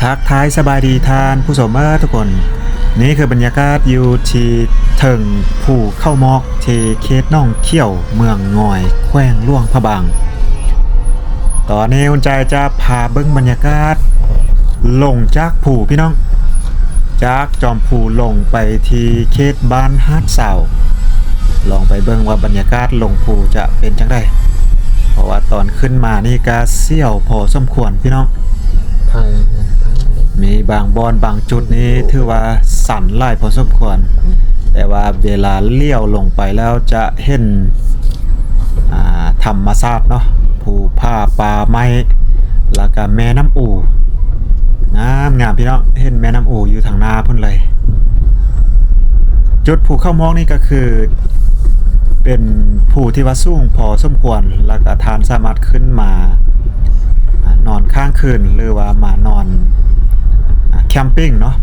ทักทายสบายดีทานผู้ชมทุกคนนี่คือบรรยากาศอยู่ที่เทิงภูเข้ามอกที่เขตน่องเขี้ยวเมืองงอยแขวงล่วงพะบางตอนนี้อุ่นใจจะพาเบิ้งบรรยากาศลงจากภูพี่น้องจากจอมภูลงไปที่เขตบ้านฮาดเสาลองไปเบิ้งว่าบรรยากาศลงภูจะเป็นจังไดเพราะว่าตอนขึ้นมานี่ก็เสี่ยวพอสมควรพี่น้องมีบางบอนบางจุดนี้ถือว่าสั่นไล่พอสมควรแต่ว่าเวลาเลี้ยวลงไปแล้วจะเห็นธรรมชาติเนาะภูผ้าป่าไม้แล้วก็แม่น้ำอู่งามพี่น้องเห็นแม่น้ำอู่อยู่ทางหน้าพุ่นเลยจุดภูเข้ามอกนี่ก็คือเป็นภูที่ว่าสูงพอสมควรแล้วก็ทานสามารถขึ้นมานอนข้างคืนหรือว่ามานอนแคมปิ้งเนาะ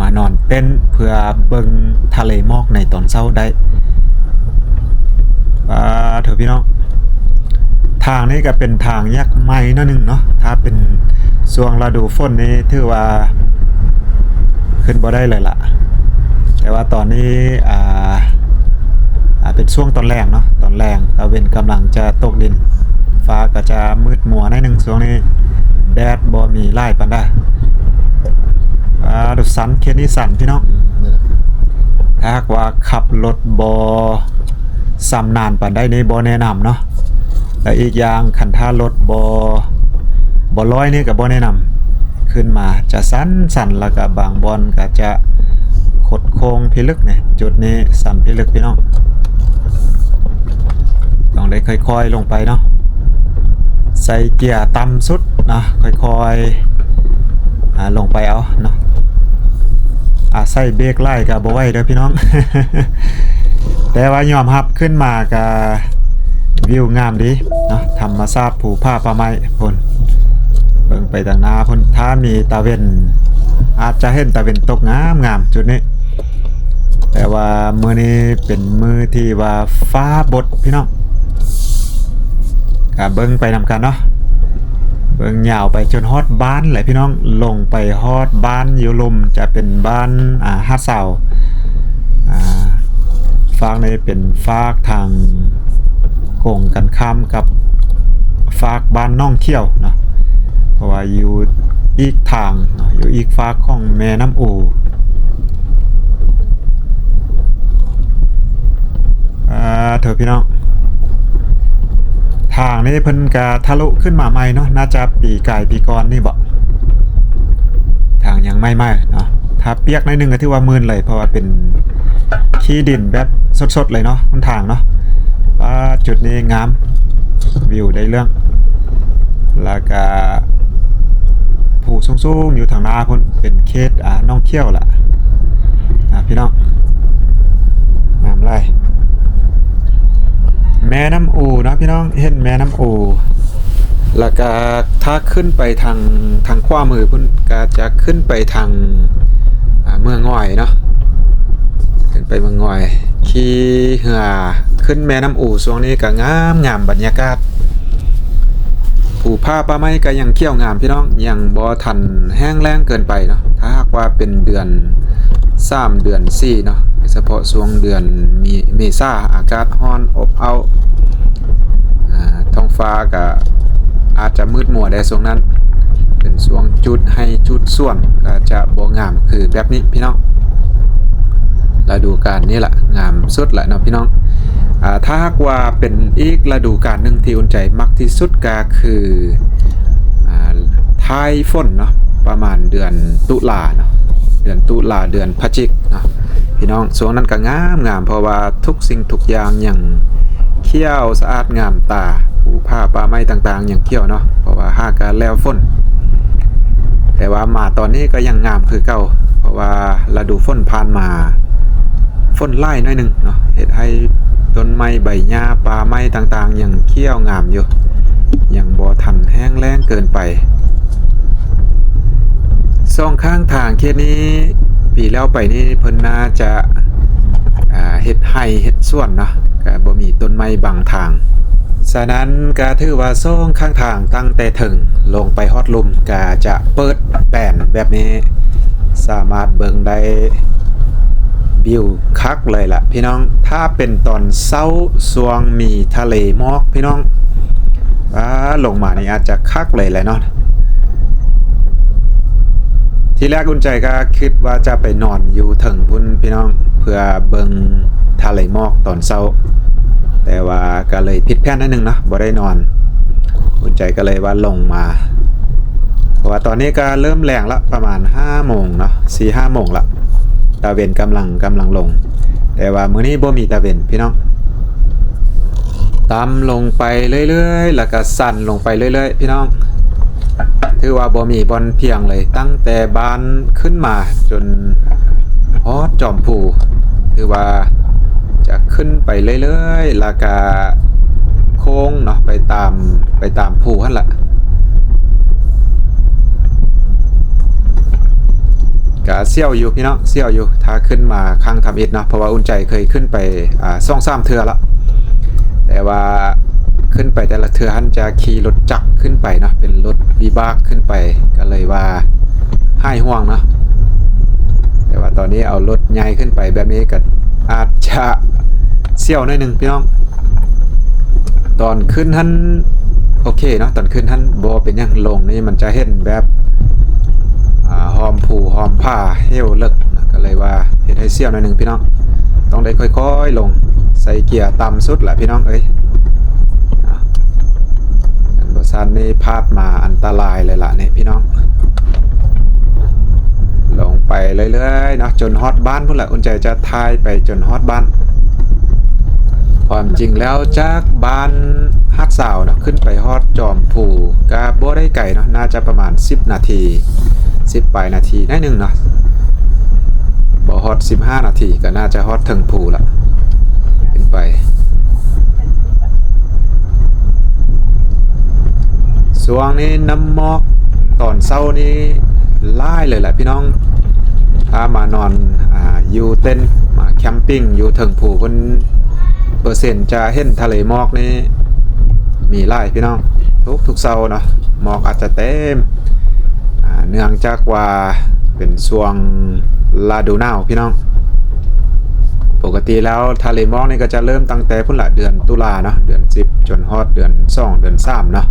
มานอนเต้นเพื่อเบิ่งทะเลหมอกในตอนเช้าได้เถอะพี่น้องทางนี้ก็เป็นทางแยกไม้นั่นนึงเนาะถ้าเป็นช่วงฤดูฝนนี้ถือว่าขึ้นบ่ได้เลยล่ะแต่ว่าตอนนี้เป็นช่วงตอนแรงเนาะตอนแรงตะเวนกำลังจะตกดินฟ้าก็จะมืดมัวในหนึ่งช่วงนี้แดดบ่มีไล่ปานใดดูสันเขตนี้สันพี่น้องถ้าหากว่าขับรถบ่ซ้ำนานปานใดนี่บ่แนะนำเนาะและอีกอย่างคันท่ารถบ่ร้อยนี่ก็บ่แนะนำขึ้นมาจะสั้นแล้วก็บางบอนก็จะขดโค้งพิลึกเนี่ยจุดนี้สั่นพิลึกพี่น้องต้องได้ค่อยๆลงไปเนาะใส่เกียร์ต่ำสุดนะค่อยๆลงไปเอาเนาะใส่เบรกไล่กับบ่ไหวเด้อพี่น้อง แต่ว่ายอมรับขึ้นมากับวิวงามดีเนาะธรรมชาติภูผ้าป่าไม้พุ่นเบิ่งไปทางหน้าพุ่นถ้ามีตะเวนอาจจะเห็นตะเวนตกงามจุดนี้แต่ว่ามื้อนี้เป็นมื้อที่ว่าฟ้าบดพี่น้องก็เบิ่งไปนำกันเนาะเบิ่งยาวไปจนฮอดบ้านเลยพี่น้องลงไปฮอดบ้านอยู่ลมจะเป็นบ้านฮาดเสาฝากในเป็นฝากทางโก่งกันข้ามกับฝากบ้านน่องเที่ยวเนาะเพราะว่าอยู่อีกทางเนาะอยู่อีกฝากของแม่น้ำอู่เถอะพี่น้องทางนี้เพิ่นกะทะลุขึ้นมาใหม่เนาะน่าจะปีกายปีก่อนนี่บ่ทางยังไม่เนาะถ้าเปียกหน่อยนึงก็ถือว่ามื่นเลยเพราะว่าเป็นขี้ดินแบบสดๆเลยเนาะทางเนาะจุดนี้งามวิวได้เรื่องแล้วก็ภูสูงๆอยู่ทางหน้าพุ่นเป็นเขตน่องเขี้ยวล่ะพี่น้องงามเลยแม่น้ำอูนะพี่น้องเห็นแม่น้ำอูแล้วก็ถ้าขึ้นไปทางขวามือพุ่นก็จะขึ้นไปทางเมืองง่อยเนาะขึ้นไปเมืองง่อยขี่เหือขึ้นแม่น้ำอูช่วงนี้ก็งามบรรยากาศภูผ้าป่าไม้ก็ยังเขี้ยวงามพี่น้องยังบ่ทันแห้งแล้งเกินไปเนาะถ้าหากว่าเป็นเดือน3เดือน4เนาะเฉพาะช่วงเดือนเมษาอากาศร้อนอบอ้าวท้องฟ้าก็อาจจะมืดมัวได้ช่วงนั้นเป็นช่วงจุดให้จุดส่วนก็จะบ่งามคือแบบนี้พี่น้องฤดูกาลนี้แหละงามสุดแหละเนาะพี่น้องถ้าหากว่าเป็นอีกฤดูกาลหนึ่งที่อุ่นใจมักที่สุดก็คือท้ายฝนเนาะประมาณเดือนตุลาเนาะเดือนตุลาเดือนพฤศจิกเนาะพี่น้องช่วงนั้นก็งามเพราะว่าทุกสิ่งทุกอย่างอย่างเขี้ยวสะอาดงามตาภูผ้าป่าไม้ต่างๆอย่างเขี้ยวเนาะเพราะว่าหากการแล้วฝนแต่ว่ามาตอนนี้ก็ยังงามคือเก่าเพราะว่าฤดูฝนผ่านมาฝนไล่หน่อยนึงเนาะเฮ็ดให้ต้นไม้ใบหญ้าป่าไม้ต่างๆอย่างเขี้ยวงามอยู่ยังบ่ทันแห้งแล้งเกินไปสองข้างทางเขตนี้ปีแล้วไปนี่เพิ่นน่าจะเฮ็ดไร่เฮ็ดสวนเนาะก็บ่มีต้นไม้บังทาง ฉะนั้นก็ถือว่าส่งข้างทางตั้งแต่ถึงลงไปฮอดลุมก็จะเปิดแปลนแบบนี้สามารถเบิ่งได้วิวคักเลยล่ะพี่น้องถ้าเป็นตอนเช้าสวงมีทะเลหมอกพี่น้องลงมานี่อาจจะคักเลยแหละเนาะทีแรกอุ่นใจก็คิดว่าจะไปนอนอยู่ถึงพุ่นพี่น้องเพื่อเบิ่งทะเลหมอกตอนเช้าแต่ว่าก็เลยผิดแผนนิดนึงเนาะบ่ได้นอนอุ่นใจก็เลยว่าลงมาเพราะว่าตอนนี้ก็เริ่มแรงละประมาณ5โมงเนาะ 4-5 โมงละตะเวนกำลังลงแต่ว่ามื้อนี้บ่มีตะเวนพี่น้องตามลงไปเรื่อยๆแล้วก็สั่นลงไปเรื่อยๆพี่น้องถือว่าบ่มีบอนเพียงเลยตั้งแต่บ้านขึ้นมาจนฮอดจอมผูถือว่าจะขึ้นไปเรื่อยๆแล้วก็โค้งเนาะไปตามผูหั่นล่ะก็เสี่ยวอยู่พี่น้องเสี่ยวอยู่ถ้าขึ้นมาครั้งทำอิฐเนาะเพราะว่าอุ่นใจเคยขึ้นไป2-3 เทื่อละแต่ว่าขึ้นไปแต่ละเทื่อหันจะขี่รถจักรขึ้นไปเนาะเป็นรถวิบากขึ้นไปก็เลยว่าให้ห่วงเนาะแต่ว่าตอนนี้เอารถใหญ่ขึ้นไปแบบนี้ก็อาจจะเสี่ยวหน่อยนึงพี่น้องตอนขึ้นหันโอเคเนาะตอนขึ้นหันบ่เป็นหยังลงนี่มันจะเห็นแบบหอมผูหอมผ้าเหี้ยวเลิกก็เลยว่าเห็นให้เสี่ยวหน่อยนึงพี่น้องต้องได้ค่อยๆลงใส่เกียร์ต่ำสุดแหละพี่น้องเอ้ยอันบซันนี่พาดมาอันตรายเลยล่ะเนี่ยพี่น้องลงไปเรื่อยๆเนาะจนฮอดบ้านพุ่นแหละอุ่นใจจะทายไปจนฮอดบ้านความจริงแล้วจากบ้านฮัดสาวเนาะขึ้นไปฮอดจอมผูก็บ่ได้ไกลเนาะน่าจะประมาณ10 นาที10 ปลายนาทีได้นึงเนาะบ่ฮอด15 นาทีก็น่าจะฮอดถึงผูละขึ้นไปช่วงนี้น้ำหมอกตอนเช้านี้ไล่เลยแหละพี่น้องถ้ามานอนอยู่เต็นท์มาแคมปิ้งอยู่ถึงผูคนเปอร์เซ็นต์จะเห็นทะเลหมอกนี่มีไล่พี่น้องทุกเช้าเนาะหมอกอาจจะเต็มเนื่องจากว่าเป็นช่วงฤดูหนาวพี่น้องปกติแล้วทะเลหมอกนี่ก็จะเริ่มตั้งแต่พุ่นละเดือนตุลาเนาะเดือน10จนฮอดเดือน2เดือน3เนาะ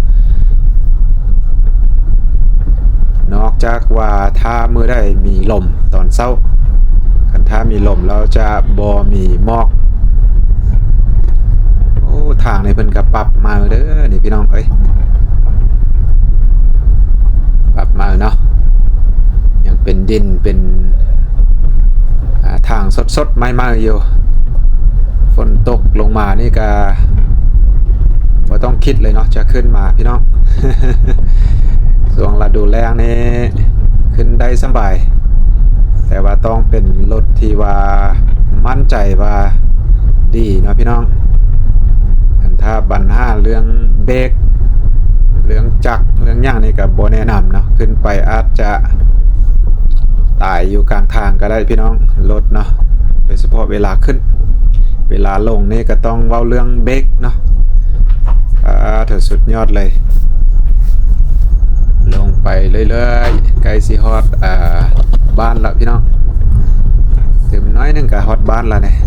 นอกจากว่าถ้ามือได้มีลมตอนเช้าคันถ้ามีลมเราจะบ่มีหมอกโอ้ทางในเพิ่นก็ปรับมาเด้อนี่พี่น้องเอ้ยปรับมาเนาะยังเป็นดินเป็นทางสดๆไม่มาอยู่ฝนตกลงมานี่ก็บ่ต้องคิดเลยเนาะจะขึ้นมาพี่น้อง ช่วงฤดูแล้งนี่ขึ้นได้สบายแต่ว่าต้องเป็นรถที่ว่ามั่นใจว่าดีเนาะพี่น้องถ้าปัญหาเรื่องเบรกเรื่องจักรเรื่องย่างนี่ก็บ่แนะนำเนาะขึ้นไปอาจจะตายอยู่กลางทางก็ได้พี่น้องรถเนาะโดยเฉพาะเวลาขึ้นเวลาลงนี่ก็ต้องเว้าเรื่องเบรกเนาะถือสุดยอดเลยลงไปเรื่อยๆไกลสิฮอดบ้านละพี่น้องถึงน้อยนึงก็ฮอดบ้านละเนี่ย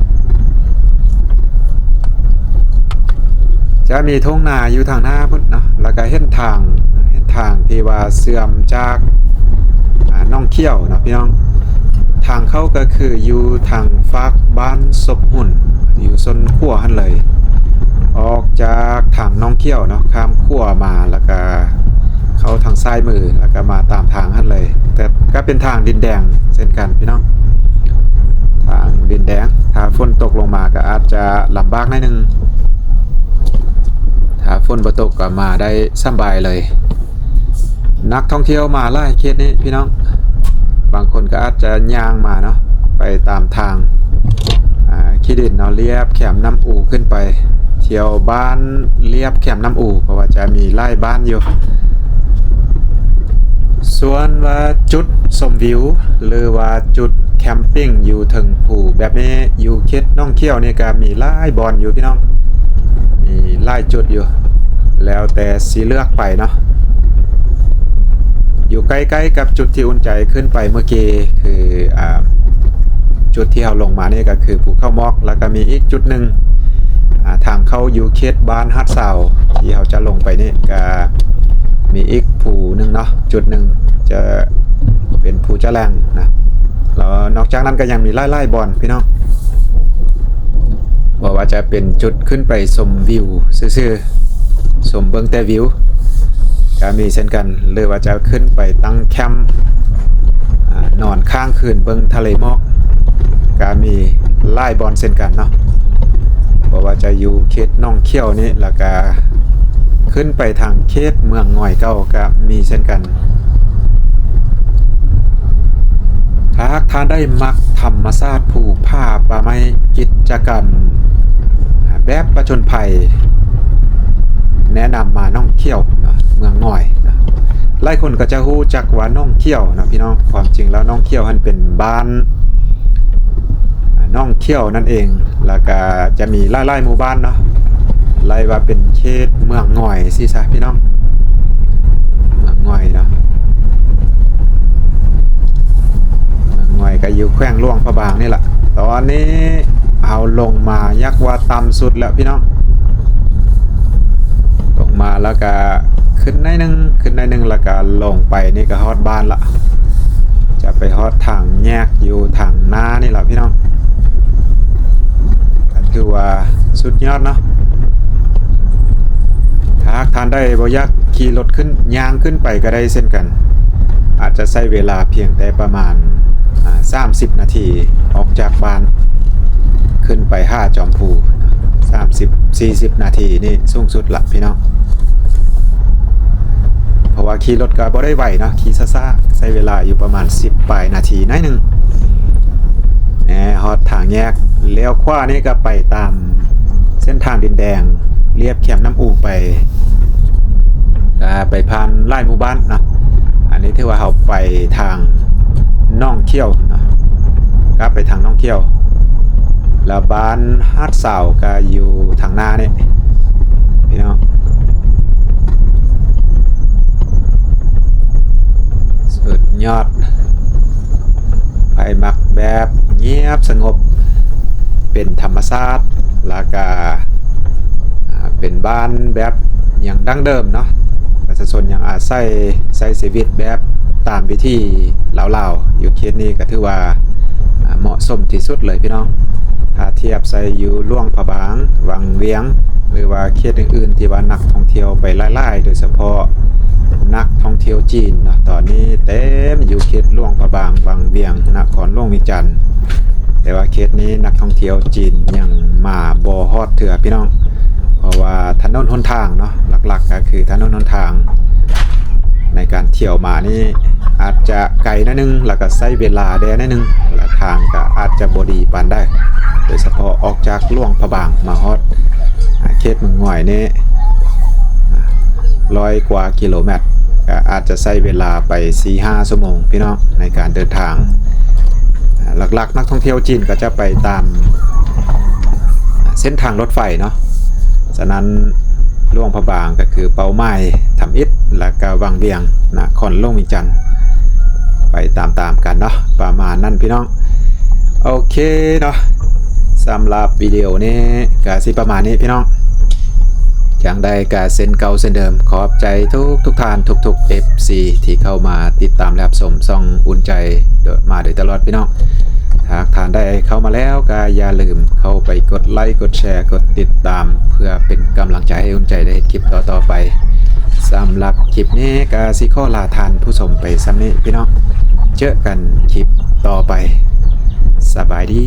จะมีทุ่งนาอยู่ทางหน้าพุ่นเนาะแล้วก็เห็นทางที่ว่าเสื่อมจากน้องเขี้ยวเนาะพี่น้องทางเข้าก็คืออยู่ทางฝากบ้านศพหุ่นอยู่ซนขั้วหันเลยออกจากทางน้องเขี้ยวเนาะข้ามขั้วมาแล้วก็เข้าทางซ้ายมือแล้วก็มาตามทางหันเลยแต่ก็เป็นทางดินแดงเช่นกันพี่น้องทางดินแดงถ้าฝนตกลงมาก็อาจจะลำบากนิดนึงถ้าฝนบ่ตกก็มาได้สบายเลยนักท่องเที่ยวมาหลายเขตนี้พี่น้องบางคนก็อาจจะย่างมาเนาะไปตามทางขี้ดินเนาะเลียบแคมน้ำอู่ขึ้นไปเที่ยวบ้านเลียบแคมน้ำอู่เพราะว่าจะมีไล่บ้านอยู่ส่วนว่าจุดชมวิวหรือว่าจุดแคมปิ้งอยู่ถึงภูแบบนี้อยู่เขตน้องเขี้ยวนี่ก็มีหลายบอนอยู่พี่น้อง มีหลายจุดอยู่แล้วแต่สิเลือกไปเนาะอยู่ใกล้ๆกับจุดที่อุ่นใจขึ้นไปเมื่อกี้คือจุดที่เราลงมานี่ก็คือภูเขาหมอกแล้วก็มีอีกจุดหนึ่งทางเข้าอยู่เขตบ้านฮัดเสาที่เราจะลงไปนี่ก็มีอีกภูหนึ่งเนาะจุดหนึ่งจะเป็นภูเจ้าแรงนะแล้วนอกจากนั้นก็ยังมีไล่ๆบอลพี่น้องบอกว่าจะเป็นจุดขึ้นไปชมวิวซื่อๆชมเบิ้งแต่วิวก็มีเช่นกันหรือว่าจะขึ้นไปตั้งแคมป์นอนข้างคืนเบิ้งทะเลหมอกก็มีไล่บอลเช่นกันเนาะเพราะว่าจะอยู่เขตน่องเขี้ยวนี่แล้วก็ขึ้นไปทางเขตเมืองง่อยเก่าก็มีเช่นกันถ้าท่านได้มักธรรมชาติภูผาป่าไม้กิจกรรมแบบประจนภัยแนะนำมาน่องเขี้ยวนะเมืองง่อยนะหลายคนก็จะรู้จักว่าน่องเขี้ยวนะพี่น้องความจริงแล้วน่องเขี้ยวมันเป็นบ้านน่องเขี้ยวนั่นเองแล้วก็จะมีไล่ๆหมู่บ้านเนาะไล่ว่าเป็นเขตเมืองง่อยสิซะพี่น้องเมืองง่อยเนาะเมืองง่อยก็อยู่แขวงหลวงพระบางนี่แหละตอนนี้เอาลงมายักว่าต่ำสุดแล้วพี่น้องลงมาแล้วก็ขึ้นได้นึงแล้วก็ลงไปนี่ก็ฮอดบ้านละจะไปฮอดทางแยกอยู่ทางหน้านี่แหละพี่น้องก็ถือว่าสุดยอดเนาะถ้าทานได้บ่อยากขี่รถขึ้นย่างขึ้นไปก็ได้เช่นกันอาจจะใช้เวลาเพียงแต่ประมาณ30 นาทีออกจากบ้านขึ้นไป5จอมพู30-40 นาทีนี่สูงสุดละพี่น้องเพราะว่าขี่รถก็บ่ได้ไหวเนาะขี่ซ่าๆใช้เวลาอยู่ประมาณ10 ปลายนาทีนิดนึงฮอดทางแยกเลี้ยวขวานี่ก็ไปตามเส้นทางดินแดงเรียบแคมน้ำอูไปก็ไปผ่านไล่หมู่บ้านเนาะอันนี้ถือว่าเราไปทางน่องเขี้ยวเนาะก็ไปทางน่องเขี้ยวแล้วบ้านฮัดเสาก็อยู่ทางหน้านี่พี่น้องสุดยอดไปมักแบบเงียบสงบเป็นธรรมชาติแล้วก็เป็นบ้านแบบอย่างดั้งเดิมเนาะประชาชนยังอาศัยใช้ชีวิตแบบตามวิธีลาวๆอยู่เขตนี้ก็ถือว่าเหมาะสมที่สุดเลยพี่น้องถ้าเทียบใส่อยู่หลวงพระบางวังเวียงหรือว่าเขตอื่นๆที่ว่านักท่องเที่ยวไปไล่ๆโดยเฉพาะนักท่องเที่ยวจีนเนาะตอนนี้เต็มอยู่เขตหลวงพระบางวังเวียงนครหลวงวิจันทร์แต่ว่าเขตนี้นักท่องเที่ยวจีนยังมาบ่ฮอดเถื่อพี่น้องเพราะว่าถนนหนทางเนาะหลักๆก็คือถนนหนทางในการเที่ยวมานี่อาจจะไกลนิดนึงแล้วก็ใช้เวลาแด่นิดนึงและทางก็อาจจะบ่ดีปานได้โดยเฉพาะออกจากหลวงพระบางมาฮอดเขตเมืองง่อยนี่100 กว่ากิโลเมตรก็อาจจะใช้เวลาไป 4-5 ชั่วโมงพี่น้องในการเดินทางหลักๆนักท่องเที่ยวจีนก็จะไปตามเส้นทางรถไฟเนาะฉะนั้นหลวงพระบางก็คือเป้าหมายทำอิฐและก็วังเวียงนครหลวงวิจันทร์ไปตามๆกันเนาะประมาณนั้นพี่น้องโอเคเนาะสำหรับวิดีโอนี้ก็สิประมาณนี้พี่น้องอย่างใดก็เส้นเก่าเส้นเดิมขอบใจทุกท่านทุกๆ FC ที่เข้ามาติดตามและรับชมช่องอุ่นใจมาโดยตลอดพี่น้องหากท่านได้เข้ามาแล้วก็อย่าลืมเข้าไปกดไลค์กดแชร์กดติดตามเพื่อเป็นกำลังใจให้อุ่นใจได้คลิปต่อๆไปสำหรับคลิปนี้ก็สิขอลาท่านผู้ชมไปซ้ำนี้พี่น้องเจอกันคลิปต่อไปสบายดี